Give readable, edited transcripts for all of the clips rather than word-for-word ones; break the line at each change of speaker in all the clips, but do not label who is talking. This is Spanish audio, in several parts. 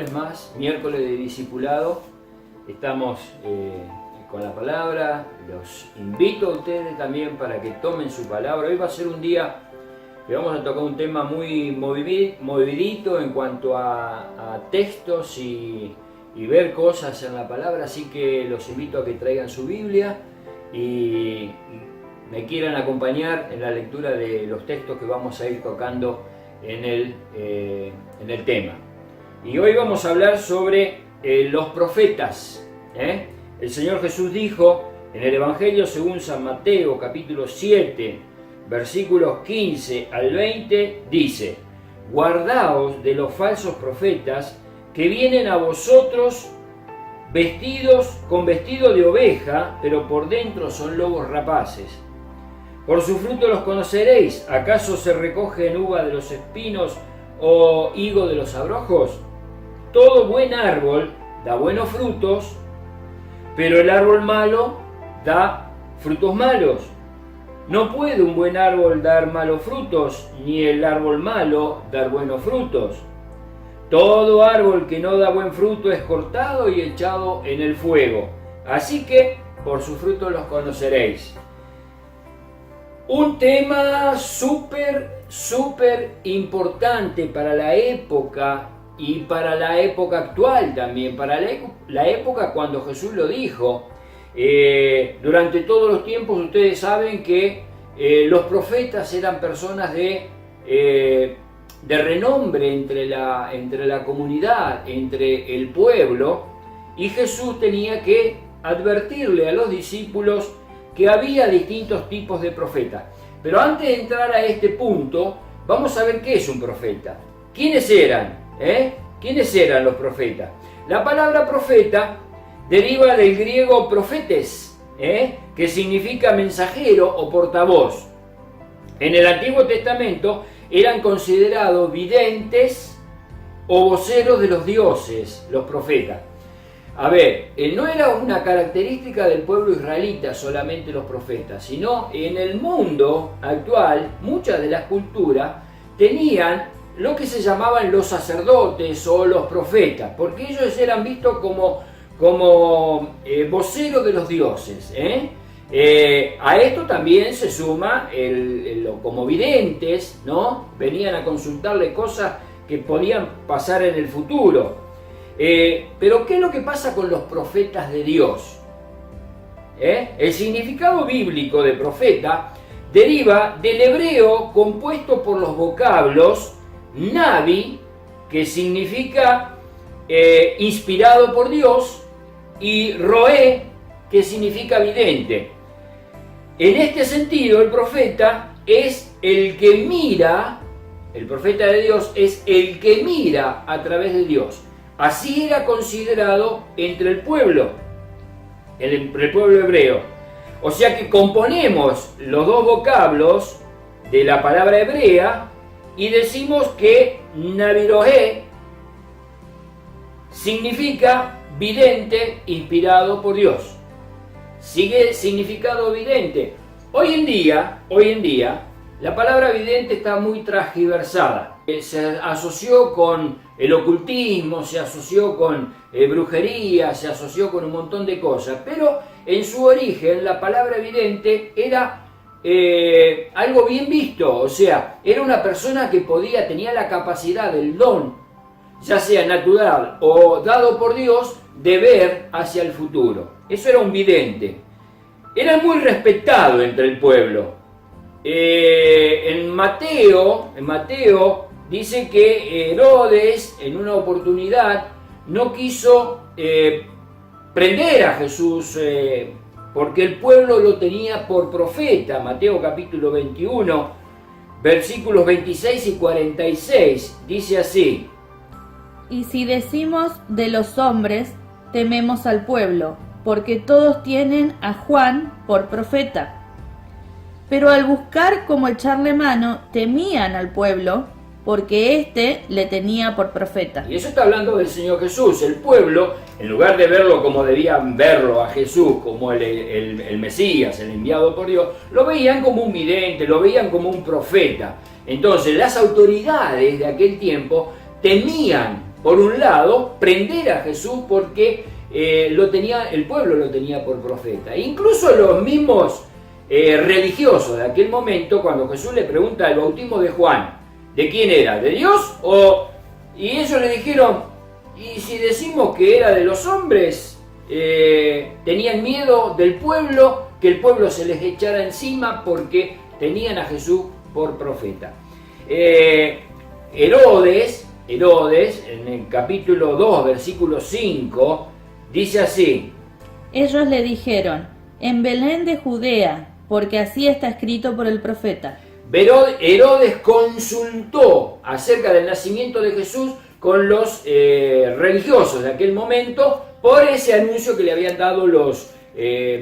miércoles más, miércoles de discipulado. Estamos con la palabra. Los invito a ustedes también para que tomen su palabra. Hoy va a ser un día que vamos a tocar un tema muy movidito en cuanto a textos y ver cosas en la palabra, así que los invito a que traigan su Biblia y me quieran acompañar en la lectura de los textos que vamos a ir tocando en el tema. Y hoy vamos a hablar sobre los profetas. El Señor Jesús dijo en el Evangelio según San Mateo, capítulo 7, versículos 15 al 20, dice: guardaos de los falsos profetas que vienen a vosotros con vestido de oveja, pero por dentro son lobos rapaces. Por su fruto los conoceréis. ¿Acaso se recogen uva de los espinos o higo de los abrojos? Todo buen árbol da buenos frutos, pero el árbol malo da frutos malos. No puede un buen árbol dar malos frutos, ni el árbol malo dar buenos frutos. Todo árbol que no da buen fruto es cortado y echado en el fuego. Así que por su fruto los conoceréis. Un tema súper importante para la época y para la época actual también, para la época cuando Jesús lo dijo. Durante todos los tiempos ustedes saben que los profetas eran personas de renombre entre la comunidad, entre el pueblo, y Jesús tenía que advertirle a los discípulos que había distintos tipos de profetas. Pero antes de entrar a este punto, vamos a ver qué es un profeta. ¿Quiénes eran? ¿Quiénes eran los profetas? La palabra profeta deriva del griego profetes, que significa mensajero o portavoz. En el Antiguo Testamento eran considerados videntes o voceros de los dioses, los profetas. A ver, no era una característica del pueblo israelita solamente los profetas, sino en el mundo actual, muchas de las culturas tenían lo que se llamaban los sacerdotes o los profetas, porque ellos eran vistos como voceros de los dioses. A esto también se suma como videntes, ¿no? Venían a consultarle cosas que podían pasar en el futuro. Pero ¿qué es lo que pasa con los profetas de Dios? El significado bíblico de profeta deriva del hebreo compuesto por los vocablos navi, que significa inspirado por Dios, y roé, que significa vidente. En este sentido, el profeta es el que mira, el profeta de Dios es el que mira a través de Dios. Así era considerado entre el pueblo hebreo. O sea que componemos los dos vocablos de la palabra hebrea y decimos que Naviroé significa vidente inspirado por Dios. Sigue significado vidente. Hoy en día, la palabra vidente está muy transgiversada. Se asoció con el ocultismo, se asoció con brujería, se asoció con un montón de cosas. Pero en su origen la palabra vidente era algo bien visto. O sea, era una persona que tenía la capacidad, el don, ya sea natural o dado por Dios, de ver hacia el futuro. Eso era un vidente. Era muy respetado entre el pueblo. En Mateo dice que Herodes en una oportunidad no quiso prender a Jesús porque el pueblo lo tenía por profeta. Mateo capítulo 21, versículos 26 y 46, dice así:
Y si decimos de los hombres, tememos al pueblo, porque todos tienen a Juan por profeta. Pero al buscar cómo echarle mano, temían al pueblo, porque éste le tenía por profeta.
Y eso está hablando del Señor Jesús. El pueblo, en lugar de verlo como debían verlo a Jesús, como el Mesías, el enviado por Dios, lo veían como un vidente, lo veían como un profeta. Entonces las autoridades de aquel tiempo temían por un lado, prender a Jesús porque el pueblo lo tenía por profeta. Incluso los mismos religiosos de aquel momento, cuando Jesús le pregunta el bautismo de Juan, ¿de quién era? ¿De Dios? Y ellos le dijeron, ¿y si decimos que era de los hombres? Tenían miedo del pueblo, que el pueblo se les echara encima porque tenían a Jesús por profeta. Herodes, en el capítulo 2, versículo 5, dice así:
ellos le dijeron, en Belén de Judea, porque así está escrito por el profeta.
Herodes consultó acerca del nacimiento de Jesús con los religiosos de aquel momento por ese anuncio que le habían dado los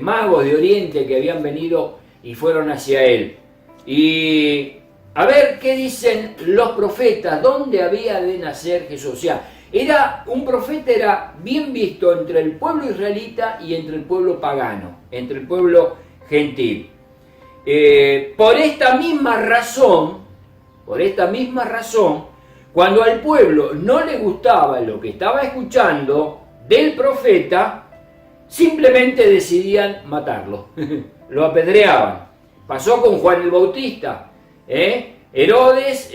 magos de Oriente que habían venido y fueron hacia él. Y a ver qué dicen los profetas, dónde había de nacer Jesús. O sea, un profeta era bien visto entre el pueblo israelita y entre el pueblo pagano, entre el pueblo gentil. Por esta misma razón, cuando al pueblo no le gustaba lo que estaba escuchando del profeta, simplemente decidían matarlo, lo apedreaban. Pasó con Juan el Bautista. Herodes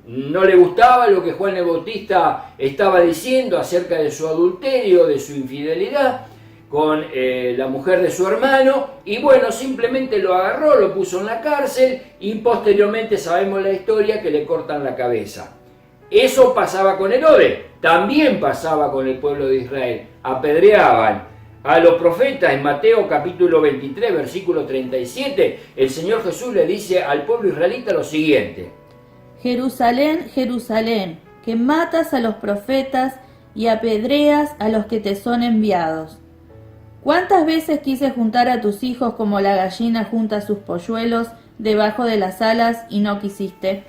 no le gustaba lo que Juan el Bautista estaba diciendo acerca de su adulterio, de su infidelidad con la mujer de su hermano, y bueno, simplemente lo agarró, lo puso en la cárcel y posteriormente sabemos la historia que le cortan la cabeza. Eso pasaba con Herodes, también pasaba con el pueblo de Israel, apedreaban a los profetas. En Mateo capítulo 23, versículo 37, el Señor Jesús le dice al pueblo israelita lo siguiente:
Jerusalén, Jerusalén, que matas a los profetas y apedreas a los que te son enviados. ¿Cuántas veces quise juntar a tus hijos como la gallina junta sus polluelos debajo de las alas y no quisiste?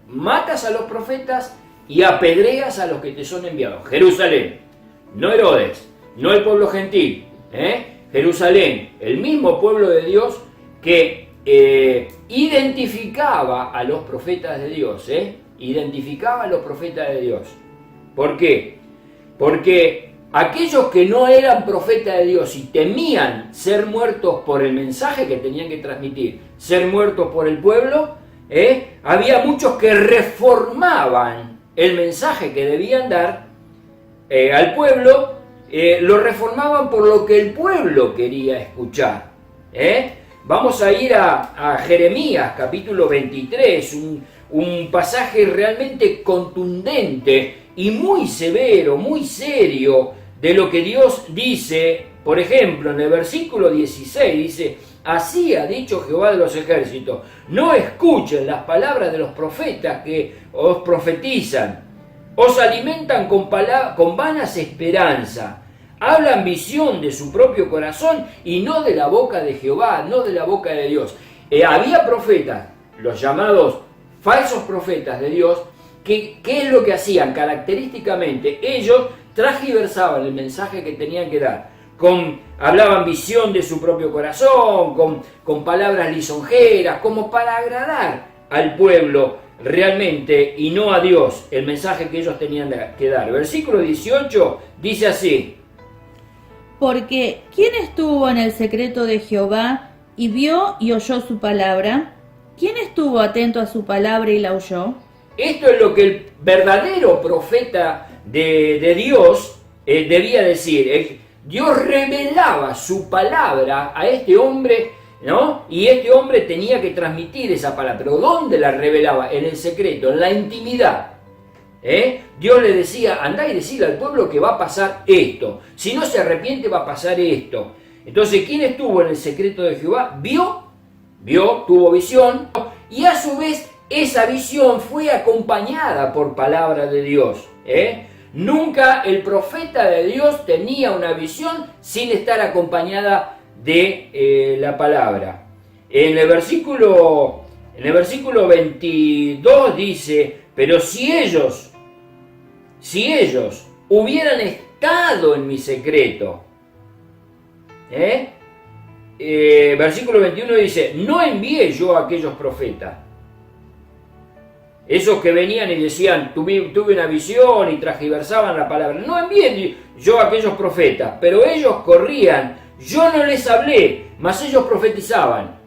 Matas a los profetas y apedreas a los que te son enviados. Jerusalén, no Herodes, no el pueblo gentil, Jerusalén, el mismo pueblo de Dios que identificaba a los profetas de Dios, identificaba a los profetas de Dios. ¿Por qué? Porque aquellos que no eran profetas de Dios y temían ser muertos por el mensaje que tenían que transmitir, ser muertos por el pueblo, había muchos que reformaban el mensaje que debían dar al pueblo, lo reformaban por lo que el pueblo quería escuchar. Vamos a ir a Jeremías capítulo 23, un pasaje realmente contundente y muy severo, muy serio de lo que Dios dice. Por ejemplo, en el versículo 16 dice: así ha dicho Jehová de los ejércitos, no escuchen las palabras de los profetas que os profetizan, os alimentan con vanas esperanzas, hablan visión de su propio corazón y no de la boca de Jehová, no de la boca de Dios. Había profetas, los llamados falsos profetas de Dios, que ¿qué es lo que hacían? Característicamente, ellos transgiversaban el mensaje que tenían que dar. Hablaban visión de su propio corazón, con palabras lisonjeras, como para agradar al pueblo realmente y no a Dios, el mensaje que ellos tenían que dar. Versículo 18 dice así:
porque ¿quién estuvo en el secreto de Jehová y vio y oyó su palabra? ¿Quién estuvo atento a su palabra y la oyó?
Esto es lo que el verdadero profeta de Dios debía decir. Dios revelaba su palabra a este hombre, ¿no? Y este hombre tenía que transmitir esa palabra. ¿Pero dónde la revelaba? En el secreto, en la intimidad. Dios le decía: andá y decirle al pueblo que va a pasar esto. Si no se arrepiente, va a pasar esto. Entonces, ¿quién estuvo en el secreto de Jehová? Vio, tuvo visión, y a su vez esa visión fue acompañada por palabra de Dios. Nunca el profeta de Dios tenía una visión sin estar acompañada de la palabra. En el versículo 22 dice: pero si ellos hubieran estado en mi secreto, versículo 21 dice: no envié yo a aquellos profetas. Esos que venían y decían, tuve una visión y transgiversaban la palabra. No envié yo a aquellos profetas, pero ellos corrían. Yo no les hablé, mas ellos profetizaban.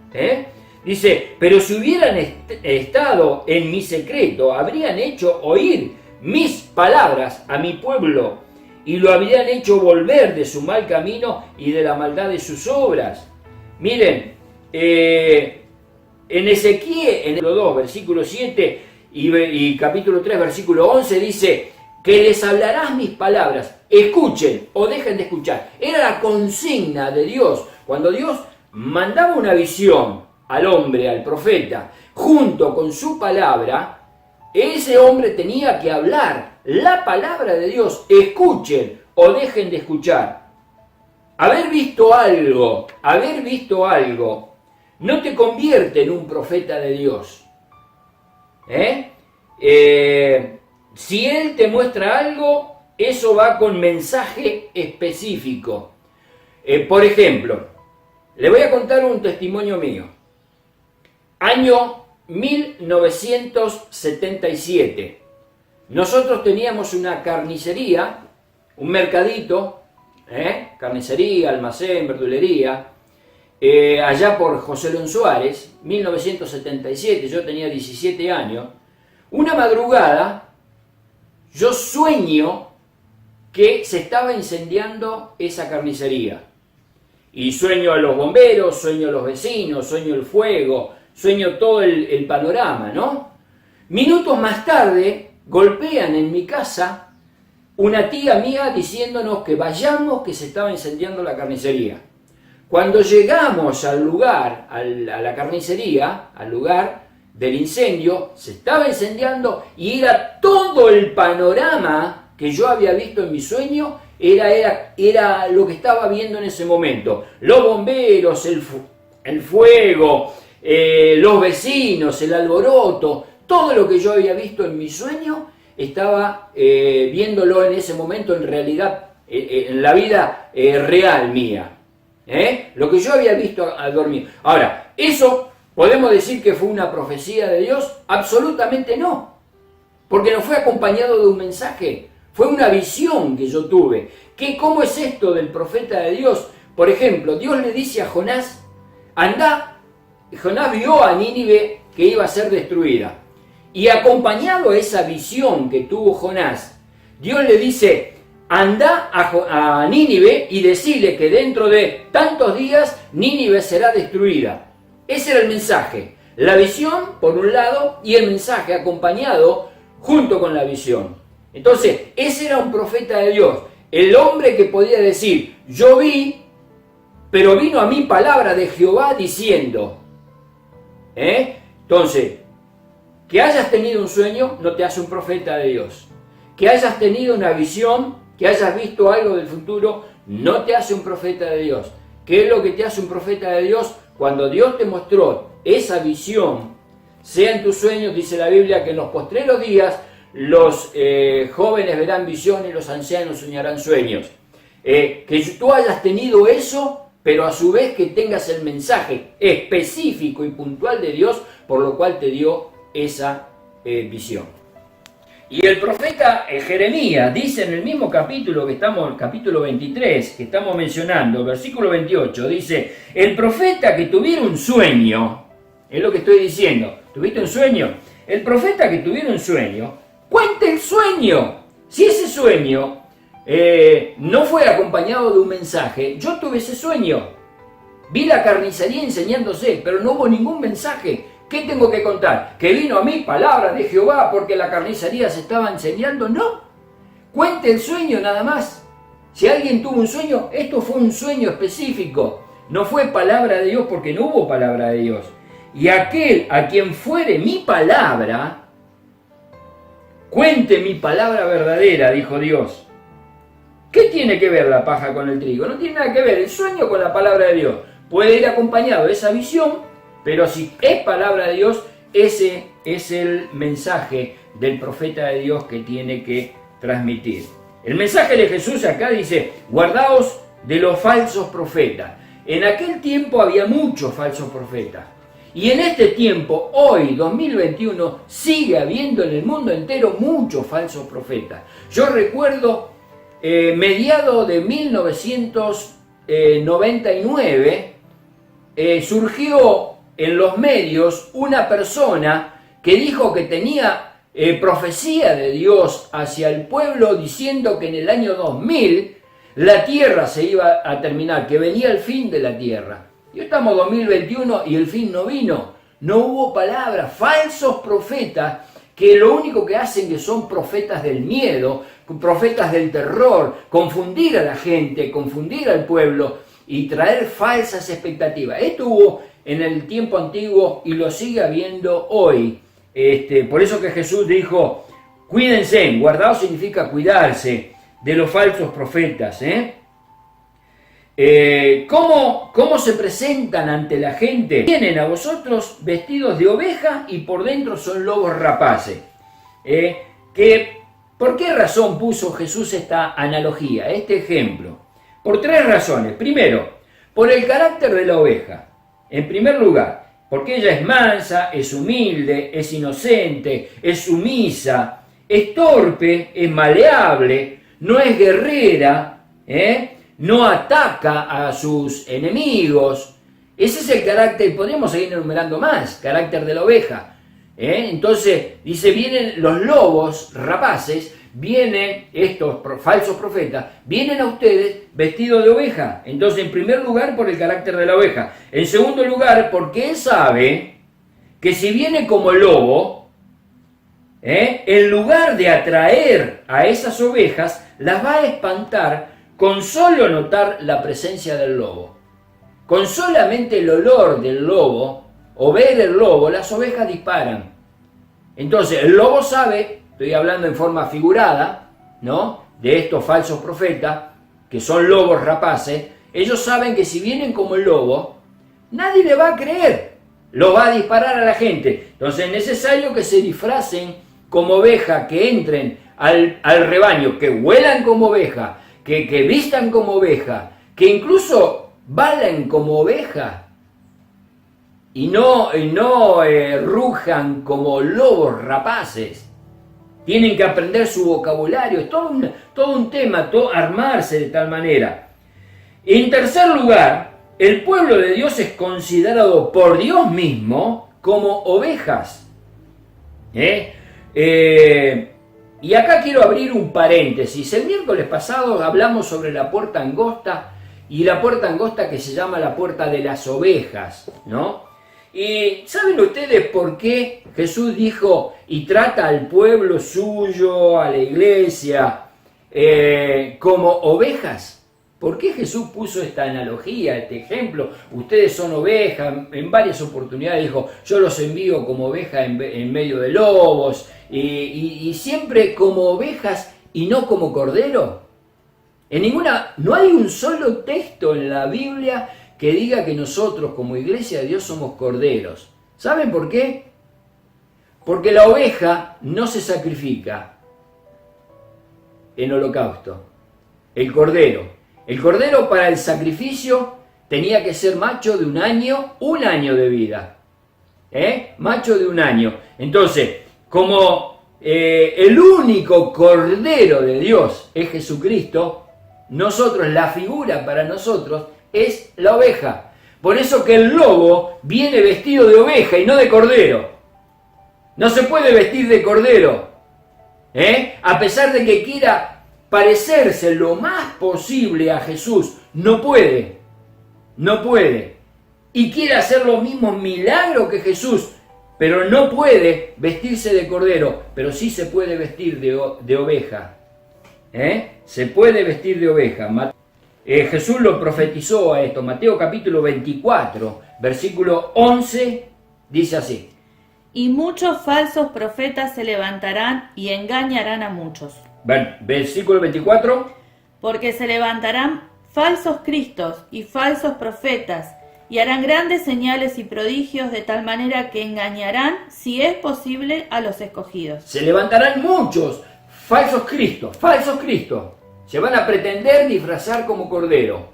Dice, pero si hubieran estado en mi secreto, habrían hecho oír mis palabras a mi pueblo y lo habrían hecho volver de su mal camino y de la maldad de sus obras. Miren, en Ezequiel, en el 2, versículo 7 y capítulo 3, versículo 11, dice que les hablarás mis palabras, escuchen o dejen de escuchar. Era la consigna de Dios. Cuando Dios mandaba una visión al hombre, al profeta, junto con su palabra, ese hombre tenía que hablar la palabra de Dios, escuchen o dejen de escuchar. Haber visto algo, no te convierte en un profeta de Dios. Si Él te muestra algo, eso va con mensaje específico. Por ejemplo, le voy a contar un testimonio mío. Año 1977. Nosotros teníamos una carnicería, un mercadito, carnicería, almacén, verdulería, allá por José León Suárez, 1977, yo tenía 17 años. Una madrugada, yo sueño que se estaba incendiando esa carnicería. Y sueño a los bomberos, sueño a los vecinos, sueño el fuego, sueño todo el panorama, ¿no? Minutos más tarde, golpean en mi casa una tía mía diciéndonos que vayamos, que se estaba incendiando la carnicería. Cuando llegamos al lugar, a la carnicería, al lugar del incendio, se estaba incendiando y era todo el panorama que yo había visto en mi sueño, era lo que estaba viendo en ese momento. Los bomberos, el fuego, los vecinos, el alboroto, todo lo que yo había visto en mi sueño, estaba viéndolo en ese momento en realidad, en la vida real mía. Lo que yo había visto al dormir. Ahora, ¿eso podemos decir que fue una profecía de Dios? Absolutamente no, porque no fue acompañado de un mensaje, fue una visión que yo tuve. ¿Cómo es esto del profeta de Dios? Por ejemplo, Dios le dice a Jonás, anda. Jonás vio a Nínive que iba a ser destruida. Y acompañado a esa visión que tuvo Jonás, Dios le dice, anda a Nínive y decile que dentro de tantos días Nínive será destruida. Ese era el mensaje. La visión, por un lado, y el mensaje acompañado junto con la visión. Entonces, ese era un profeta de Dios. El hombre que podía decir, yo vi, pero vino a mí palabra de Jehová diciendo. Entonces, que hayas tenido un sueño no te hace un profeta de Dios. Que hayas tenido una visión, que hayas visto algo del futuro, no te hace un profeta de Dios. ¿Qué es lo que te hace un profeta de Dios? Cuando Dios te mostró esa visión, sea en tus sueños, dice la Biblia, que en los postreros días los jóvenes verán visiones y los ancianos soñarán sueños. Que tú hayas tenido eso, pero a su vez que tengas el mensaje específico y puntual de Dios, por lo cual te dio esa visión. Y el profeta Jeremías dice en el mismo capítulo que estamos, el capítulo 23, que estamos mencionando, versículo 28, dice, el profeta que tuviera un sueño, es lo que estoy diciendo, ¿tuviste un sueño? El profeta que tuviera un sueño, cuente el sueño. Si ese sueño no fue acompañado de un mensaje, yo tuve ese sueño, vi la carnicería enseñándose, pero no hubo ningún mensaje. ¿Qué tengo que contar? ¿Que vino a mí palabra de Jehová porque la carnicería se estaba enseñando? No. Cuente el sueño nada más. Si alguien tuvo un sueño, esto fue un sueño específico. No fue palabra de Dios porque no hubo palabra de Dios. Y aquel a quien fuere mi palabra, cuente mi palabra verdadera, dijo Dios. ¿Qué tiene que ver la paja con el trigo? No tiene nada que ver el sueño con la palabra de Dios. Puede ir acompañado de esa visión, pero si es palabra de Dios, ese es el mensaje del profeta de Dios que tiene que transmitir. El mensaje de Jesús acá dice, guardaos de los falsos profetas. En aquel tiempo había muchos falsos profetas. Y en este tiempo, hoy, 2021, sigue habiendo en el mundo entero muchos falsos profetas. Yo recuerdo, mediados de 1999, surgió en los medios una persona que dijo que tenía profecía de Dios hacia el pueblo, diciendo que en el año 2000 la tierra se iba a terminar, que venía el fin de la tierra. Y estamos en 2021 y el fin no vino. No hubo palabra. Falsos profetas que lo único que hacen que son profetas del miedo, profetas del terror, confundir a la gente, confundir al pueblo y traer falsas expectativas. Esto hubo en el tiempo antiguo y lo sigue habiendo hoy. Por eso que Jesús dijo, cuídense, guardado significa cuidarse de los falsos profetas. ¿Cómo se presentan ante la gente? Vienen a vosotros vestidos de oveja y por dentro son lobos rapaces. ¿Por qué razón puso Jesús esta analogía, este ejemplo? Por 3 razones. Primero, por el carácter de la oveja. En primer lugar, porque ella es mansa, es humilde, es inocente, es sumisa, es torpe, es maleable, no es guerrera, no ataca a sus enemigos. Ese es el carácter, podemos seguir enumerando más, carácter de la oveja. Entonces, dice, vienen los lobos rapaces, vienen estos falsos profetas, vienen a ustedes vestidos de oveja. Entonces, en primer lugar, por el carácter de la oveja. En segundo lugar, porque él sabe que si viene como lobo, en lugar de atraer a esas ovejas, las va a espantar con solo notar la presencia del lobo. Con solamente el olor del lobo o ver el lobo, las ovejas disparan. Entonces, el lobo sabe, estoy hablando en forma figurada, ¿no?, de estos falsos profetas, que son lobos rapaces. Ellos saben que si vienen como el lobo, nadie le va a creer, lo va a disparar a la gente. Entonces es necesario que se disfracen como oveja, que entren al rebaño, que huelan como oveja, que vistan como oveja, que incluso bailen como oveja, y no rujan como lobos rapaces. Tienen que aprender su vocabulario, es todo un tema, armarse de tal manera. En tercer lugar, el pueblo de Dios es considerado por Dios mismo como ovejas. Y acá quiero abrir un paréntesis. El miércoles pasado hablamos sobre la puerta angosta, y la puerta angosta que se llama la puerta de las ovejas, ¿no? Y ¿saben ustedes por qué Jesús dijo y trata al pueblo suyo, a la iglesia, como ovejas? ¿Por qué Jesús puso esta analogía, este ejemplo? Ustedes son ovejas. En varias oportunidades dijo, yo los envío como ovejas en medio de lobos, y siempre como ovejas y no como cordero. No hay un solo texto en la Biblia que diga que nosotros como iglesia de Dios somos corderos. ¿Saben por qué? Porque la oveja no se sacrifica en holocausto. El cordero para el sacrificio tenía que ser macho de un año de vida. Macho de un año. Entonces, como el único cordero de Dios es Jesucristo, la figura para nosotros es la oveja. Por eso que el lobo viene vestido de oveja y no de cordero. No se puede vestir de cordero. A pesar de que quiera parecerse lo más posible a Jesús, no puede. Y quiere hacer los mismos milagros que Jesús, pero no puede vestirse de cordero, pero sí se puede vestir de oveja. Se puede vestir de oveja. Jesús lo profetizó a esto. Mateo capítulo 24, versículo 11, dice así.
Y muchos falsos profetas se levantarán y engañarán a muchos.
Versículo 24.
Porque se levantarán falsos cristos y falsos profetas, y harán grandes señales y prodigios, de tal manera que engañarán, si es posible, a los escogidos.
Se levantarán muchos falsos cristos. Se van a pretender disfrazar como cordero.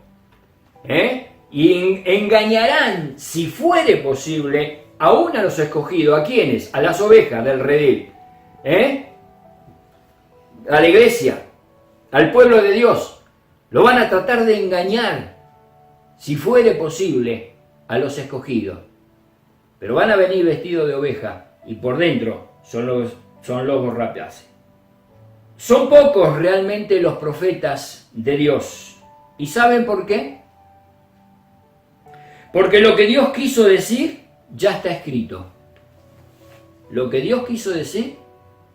Y engañarán, si fuere posible, aún a los escogidos. ¿A quiénes? A las ovejas del redil. A la iglesia, al pueblo de Dios. Lo van a tratar de engañar, si fuere posible, a los escogidos. Pero van a venir vestidos de oveja y por dentro son lobos rapaces. Son pocos realmente los profetas de Dios. ¿Y saben por qué? Porque lo que Dios quiso decir ya está escrito. Lo que Dios quiso decir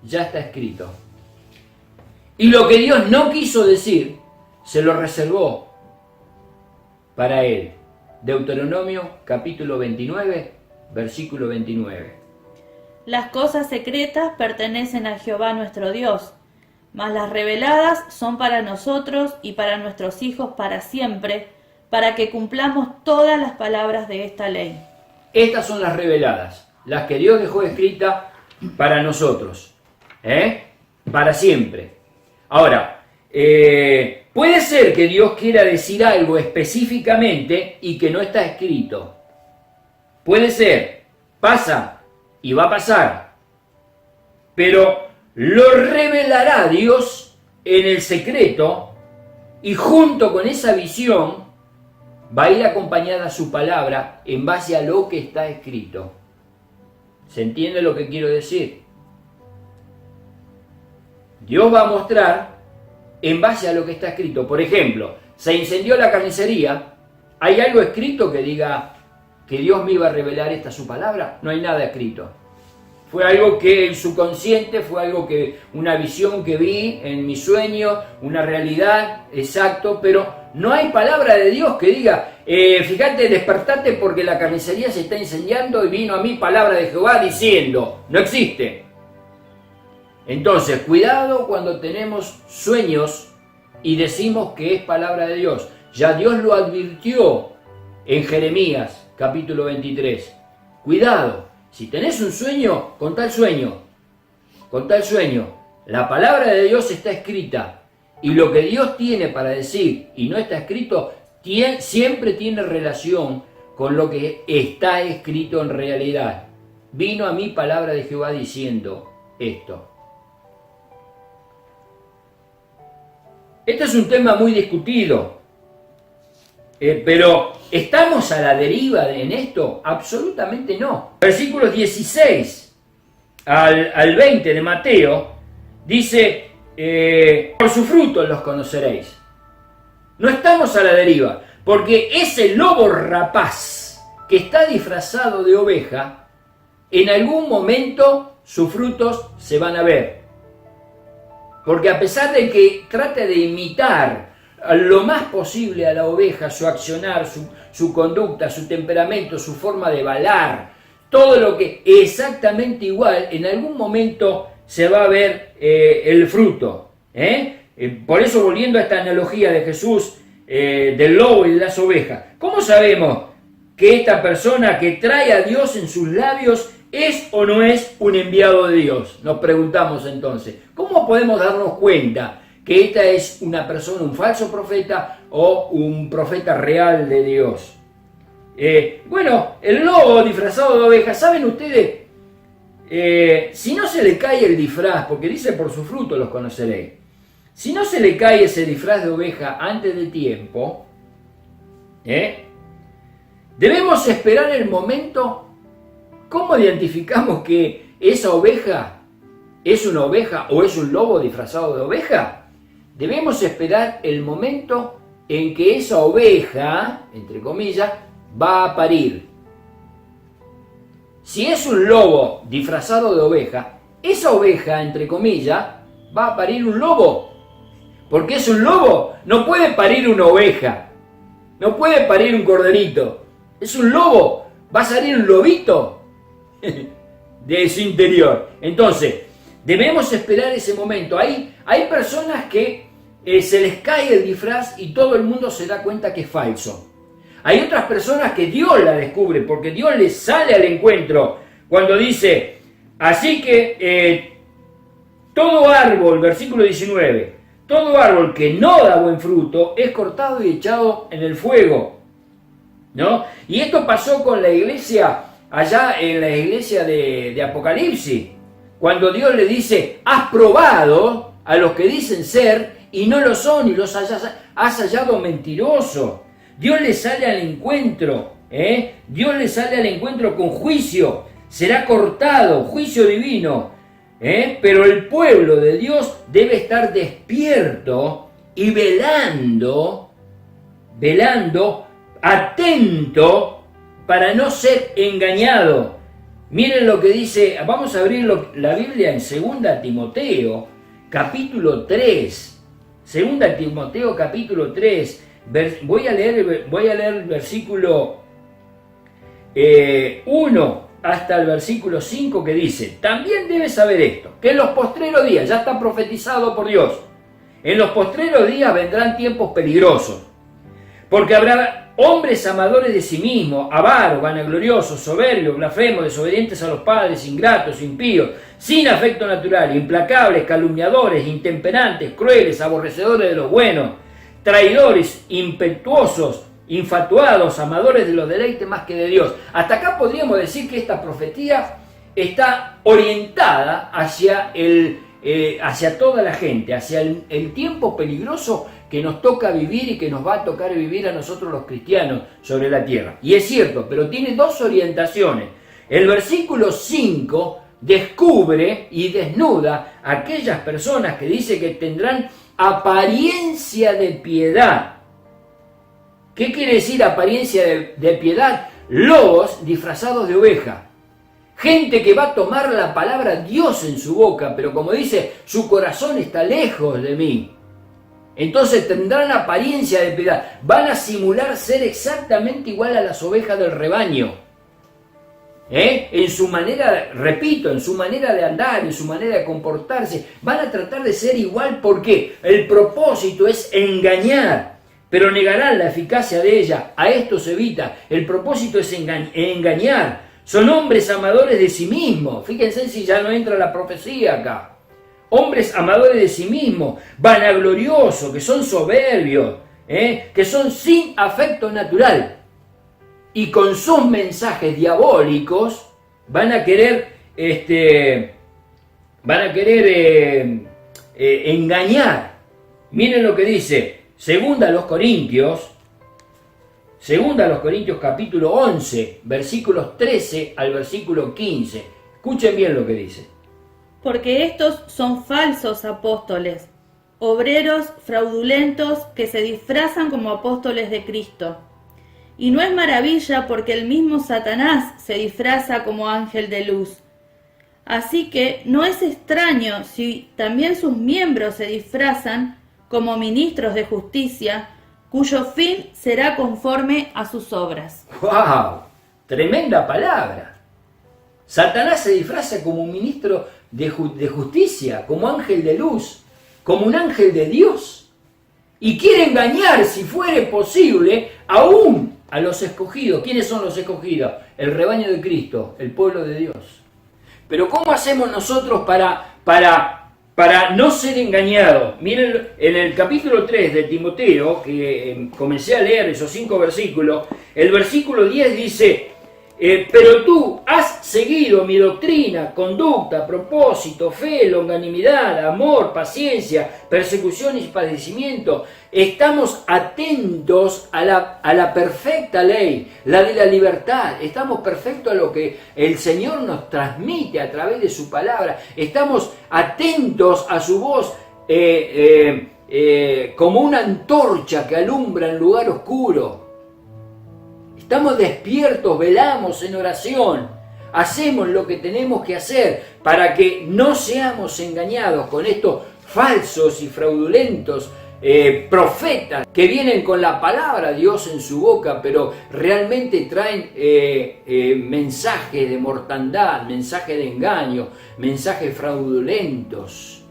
ya está escrito. Y lo que Dios no quiso decir se lo reservó para él. Deuteronomio capítulo 29, versículo 29.
Las cosas secretas pertenecen a Jehová nuestro Dios, mas las reveladas son para nosotros y para nuestros hijos para siempre, para que cumplamos todas las palabras de esta ley.
Estas son las reveladas, las que Dios dejó escritas para nosotros, para siempre. Ahora, puede ser que Dios quiera decir algo específicamente y que no está escrito. Puede ser, pasa y va a pasar, pero lo revelará Dios en el secreto y junto con esa visión va a ir acompañada su palabra en base a lo que está escrito. ¿Se entiende lo que quiero decir? Dios va a mostrar en base a lo que está escrito. Por ejemplo, se incendió la carnicería. ¿Hay algo escrito que diga que Dios me iba a revelar esta su palabra? No hay nada escrito. Fue algo que el subconsciente, fue algo que, una visión que vi en mi sueño, una realidad, exacto, pero no hay palabra de Dios que diga, fíjate, despertate porque la carnicería se está incendiando y vino a mí palabra de Jehová diciendo. No existe. Entonces, cuidado cuando tenemos sueños y decimos que es palabra de Dios. Ya Dios lo advirtió en Jeremías, capítulo 23. Cuidado, si tenés un sueño, contá el sueño. Contá el sueño. La palabra de Dios está escrita. Y lo que Dios tiene para decir y no está escrito, siempre tiene relación con lo que está escrito en realidad. Vino a mí palabra de Jehová diciendo esto. Este es un tema muy discutido, pero ¿estamos a la deriva en esto? Absolutamente no. Versículos 16 al 20 de Mateo dice, por sus frutos los conoceréis. No estamos a la deriva, porque ese lobo rapaz que está disfrazado de oveja, en algún momento sus frutos se van a ver. Porque a pesar de que trate de imitar lo más posible a la oveja, su accionar, su conducta, su temperamento, su forma de balar, todo lo que exactamente igual, en algún momento se va a ver el fruto. Por eso, volviendo a esta analogía de Jesús, del lobo y de las ovejas, ¿cómo sabemos que esta persona que trae a Dios en sus labios ¿es o no es un enviado de Dios? Nos preguntamos entonces. ¿Cómo podemos darnos cuenta que esta es una persona, un falso profeta o un profeta real de Dios? Bueno, el lobo disfrazado de oveja, ¿saben ustedes? Si no se le cae el disfraz, porque dice por su fruto los conoceréis, si no se le cae ese disfraz de oveja antes de tiempo, debemos esperar el momento. ¿Cómo identificamos que esa oveja es una oveja o es un lobo disfrazado de oveja? Debemos esperar el momento en que esa oveja, entre comillas, va a parir. Si es un lobo disfrazado de oveja, esa oveja, entre comillas, va a parir un lobo. Porque es un lobo, no puede parir una oveja, no puede parir un corderito. Es un lobo, va a salir un lobito de su interior. Entonces, debemos esperar ese momento. Hay personas que se les cae el disfraz y todo el mundo se da cuenta que es falso. Hay otras personas que Dios la descubre porque Dios les sale al encuentro cuando dice, así que todo árbol, versículo 19, todo árbol que no da buen fruto es cortado y echado en el fuego, ¿no? Y esto pasó con la iglesia allá en la iglesia de Apocalipsis, cuando Dios le dice, has probado a los que dicen ser y no lo son y los has hallado mentirosos. Dios le sale al encuentro, Dios le sale al encuentro con juicio, será cortado, juicio divino, pero el pueblo de Dios debe estar despierto y velando, atento para no ser engañado. Miren lo que dice, vamos a abrir la Biblia en 2 Timoteo, capítulo 3. 2 Timoteo, capítulo 3. Voy a leer el versículo 1 hasta el versículo 5 que dice, también debes saber esto, que en los postreros días, ya está profetizado por Dios, en los postreros días vendrán tiempos peligrosos, porque habrá hombres amadores de sí mismos, avaros, vanagloriosos, soberbios, blasfemos, desobedientes a los padres, ingratos, impíos, sin afecto natural, implacables, calumniadores, intemperantes, crueles, aborrecedores de los buenos, traidores, impetuosos, infatuados, amadores de los deleites más que de Dios. Hasta acá podríamos decir que esta profecía está orientada hacia toda la gente, hacia el tiempo peligroso que nos toca vivir y que nos va a tocar vivir a nosotros los cristianos sobre la tierra. Y es cierto, pero tiene dos orientaciones. El versículo 5 descubre y desnuda a aquellas personas que dice que tendrán apariencia de piedad. ¿Qué quiere decir apariencia de piedad? Lobos disfrazados de oveja. Gente que va a tomar la palabra Dios en su boca, pero como dice, su corazón está lejos de mí. Entonces tendrán apariencia de piedad. Van a simular ser exactamente igual a las ovejas del rebaño. En su manera, repito, en su manera de andar, en su manera de comportarse. Van a tratar de ser igual porque el propósito es engañar. Pero negarán la eficacia de ella. A esto se evita. El propósito es engañar. Son hombres amadores de sí mismos. Fíjense si ya no entra la profecía acá. Hombres amadores de sí mismos, vanagloriosos, que son soberbios, que son sin afecto natural. Y con sus mensajes diabólicos van a querer engañar. Miren lo que dice. Segunda a los Corintios capítulo 11, versículos 13 al versículo 15. Escuchen bien lo que dice.
Porque estos son falsos apóstoles, obreros fraudulentos que se disfrazan como apóstoles de Cristo. Y no es maravilla porque el mismo Satanás se disfraza como ángel de luz. Así que no es extraño si también sus miembros se disfrazan como ministros de justicia, cuyo fin será conforme a sus obras.
¡Wow! Tremenda palabra. Satanás se disfraza como un ministro de justicia, como ángel de luz, como un ángel de Dios. Y quiere engañar, si fuere posible, aún a los escogidos. ¿Quiénes son los escogidos? El rebaño de Cristo, el pueblo de Dios. Pero ¿cómo hacemos nosotros para no ser engañados? Miren, en el capítulo 3 de Timoteo, que comencé a leer esos 5 versículos, el versículo 10 dice, pero tú has seguido mi doctrina, conducta, propósito, fe, longanimidad, amor, paciencia, persecución y padecimiento. Estamos atentos a la perfecta ley, la de la libertad. Estamos perfectos a lo que el Señor nos transmite a través de su palabra. Estamos atentos a su voz como una antorcha que alumbra en lugar oscuro. Estamos despiertos, velamos en oración, hacemos lo que tenemos que hacer para que no seamos engañados con estos falsos y fraudulentos profetas que vienen con la palabra de Dios en su boca, pero realmente traen mensajes de mortandad, mensajes de engaño, mensajes fraudulentos.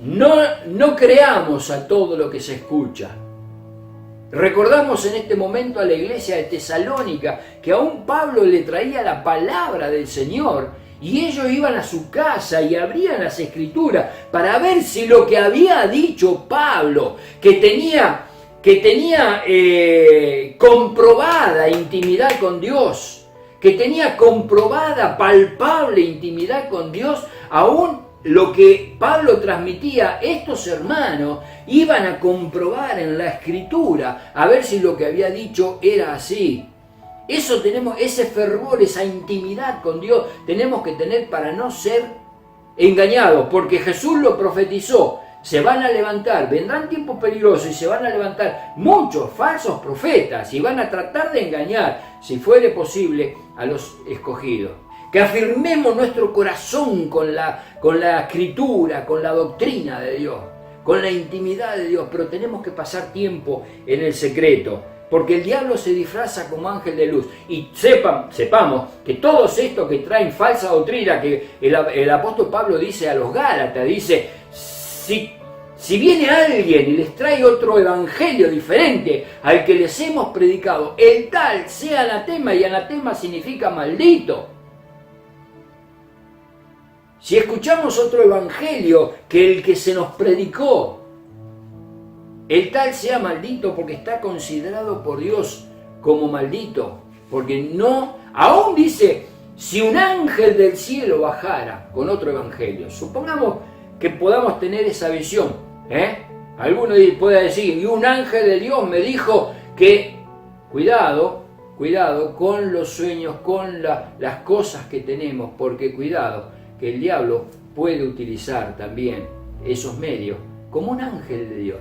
No creamos a todo lo que se escucha. Recordamos en este momento a la iglesia de Tesalónica que aún Pablo le traía la palabra del Señor y ellos iban a su casa y abrían las escrituras para ver si lo que había dicho Pablo, que tenía comprobada intimidad con Dios, que tenía comprobada, palpable intimidad con Dios, aún lo que Pablo transmitía, estos hermanos iban a comprobar en la Escritura, a ver si lo que había dicho era así. Eso tenemos, ese fervor, esa intimidad con Dios, tenemos que tener para no ser engañados, porque Jesús lo profetizó. Se van a levantar, vendrán tiempos peligrosos y se van a levantar muchos falsos profetas y van a tratar de engañar, si fuere posible, a los escogidos. Que afirmemos nuestro corazón con la Escritura, con la doctrina de Dios, con la intimidad de Dios, pero tenemos que pasar tiempo en el secreto, porque el diablo se disfraza como ángel de luz. Y sepamos que todos estos que traen falsa doctrina, que el apóstol Pablo dice a los Gálatas, dice, si viene alguien y les trae otro evangelio diferente al que les hemos predicado, el tal sea anatema, y anatema significa maldito. Si escuchamos otro evangelio que el que se nos predicó, el tal sea maldito, porque está considerado por Dios como maldito. Porque no, aún dice, si un ángel del cielo bajara con otro evangelio, supongamos que podamos tener esa visión, alguno puede decir, y un ángel de Dios me dijo que, cuidado con los sueños, con las cosas que tenemos, porque cuidado, que el diablo puede utilizar también esos medios como un ángel de Dios.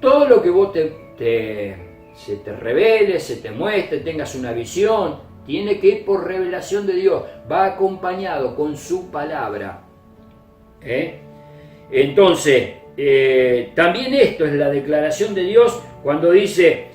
Todo lo que vos se te revele, se te muestre, tengas una visión, tiene que ir por revelación de Dios, va acompañado con su palabra. Entonces, también esto es la declaración de Dios cuando dice,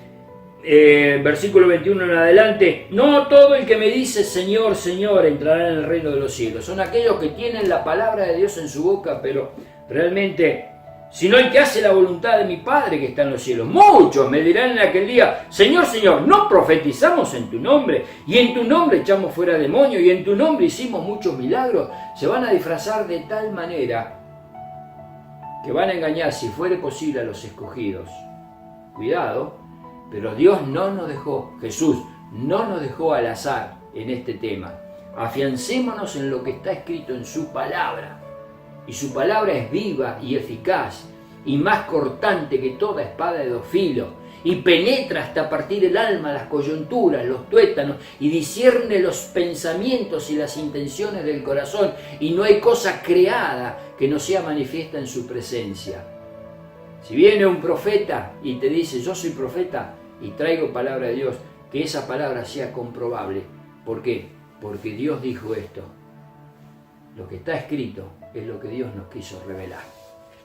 versículo 21 en adelante, no todo el que me dice Señor, Señor entrará en el reino de los cielos. Son aquellos que tienen la palabra de Dios en su boca, pero realmente, sino el que hace la voluntad de mi Padre que está en los cielos. Muchos me dirán en aquel día, Señor, Señor, ¿no profetizamos en tu nombre? Y en tu nombre echamos fuera demonios, y en tu nombre hicimos muchos milagros. Se van a disfrazar de tal manera que van a engañar, si fuere posible, a los escogidos. Cuidado, pero Dios no nos dejó, Jesús no nos dejó al azar en este tema. Afiancémonos en lo que está escrito en su palabra. Y su palabra es viva y eficaz, y más cortante que toda espada de dos filos, y penetra hasta partir el alma, las coyunturas, los tuétanos, y discierne los pensamientos y las intenciones del corazón, y no hay cosa creada que no sea manifiesta en su presencia. Si viene un profeta y te dice, yo soy profeta y traigo palabra de Dios, que esa palabra sea comprobable. ¿Por qué? Porque Dios dijo esto. Lo que está escrito es lo que Dios nos quiso revelar.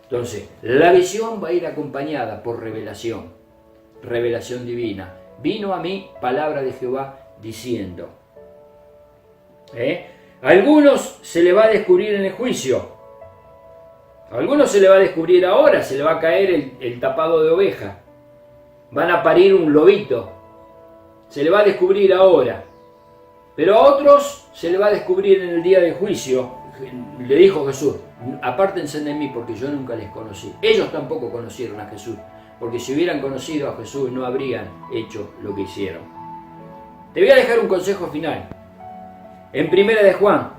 Entonces, la visión va a ir acompañada por revelación, revelación divina. Vino a mí palabra de Jehová diciendo. A algunos se le va a descubrir en el juicio. A algunos se le va a descubrir ahora, se le va a caer el tapado de oveja. Van a parir un lobito. Se le va a descubrir ahora. Pero a otros se le va a descubrir en el día del juicio. Le dijo Jesús, apártense de mí porque yo nunca les conocí. Ellos tampoco conocieron a Jesús, porque si hubieran conocido a Jesús no habrían hecho lo que hicieron. Te voy a dejar un consejo final. En Primera de Juan,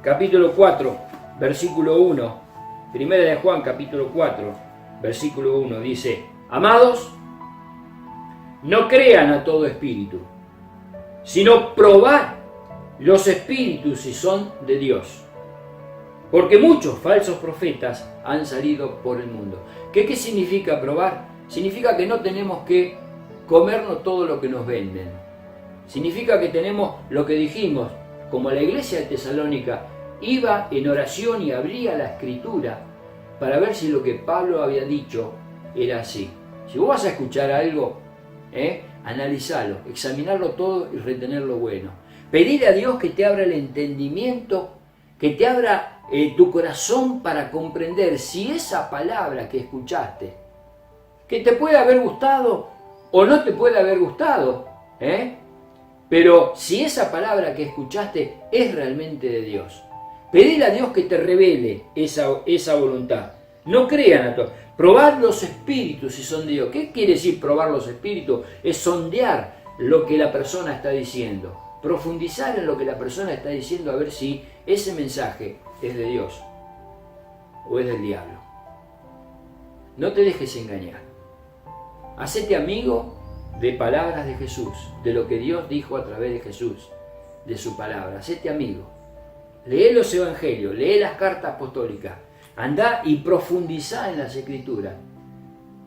capítulo 4, versículo 1. Primera de Juan, capítulo 4, versículo 1, dice, amados, no crean a todo espíritu, sino probad los espíritus si son de Dios. Porque muchos falsos profetas han salido por el mundo. ¿Qué significa probar? Significa que no tenemos que comernos todo lo que nos venden. Significa que tenemos lo que dijimos, como la iglesia de Tesalónica iba en oración y abría la escritura para ver si lo que Pablo había dicho era así. Si vos vas a escuchar algo, analizalo, examinarlo todo y retener lo bueno. Pedir a Dios que te abra el entendimiento, que te abra tu corazón para comprender si esa palabra que escuchaste, que te puede haber gustado o no te puede haber gustado, pero si esa palabra que escuchaste es realmente de Dios. Pedir a Dios que te revele esa voluntad. No crean a todos. Probad los espíritus si son de Dios. ¿Qué quiere decir probar los espíritus? Es sondear lo que la persona está diciendo. profundizar en lo que la persona está diciendo a ver si ese mensaje es de Dios o es del diablo. No te dejes engañar. Hacete amigo de palabras de Jesús, de lo que Dios dijo a través de Jesús, de su palabra. Hacete amigo. Lee los evangelios, lee las cartas apostólicas. Andá y profundizá en las escrituras.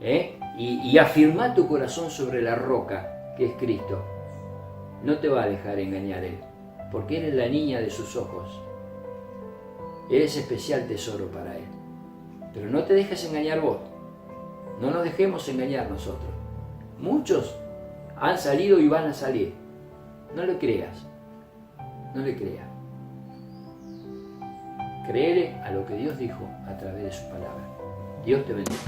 Y afirmá tu corazón sobre la roca que es Cristo. No te va a dejar engañar Él, porque eres la niña de sus ojos. Eres especial tesoro para Él. Pero no te dejes engañar vos. No nos dejemos engañar nosotros. Muchos han salido y van a salir. No le creas. No le creas. Créele a lo que Dios dijo a través de su palabra. Dios te bendiga.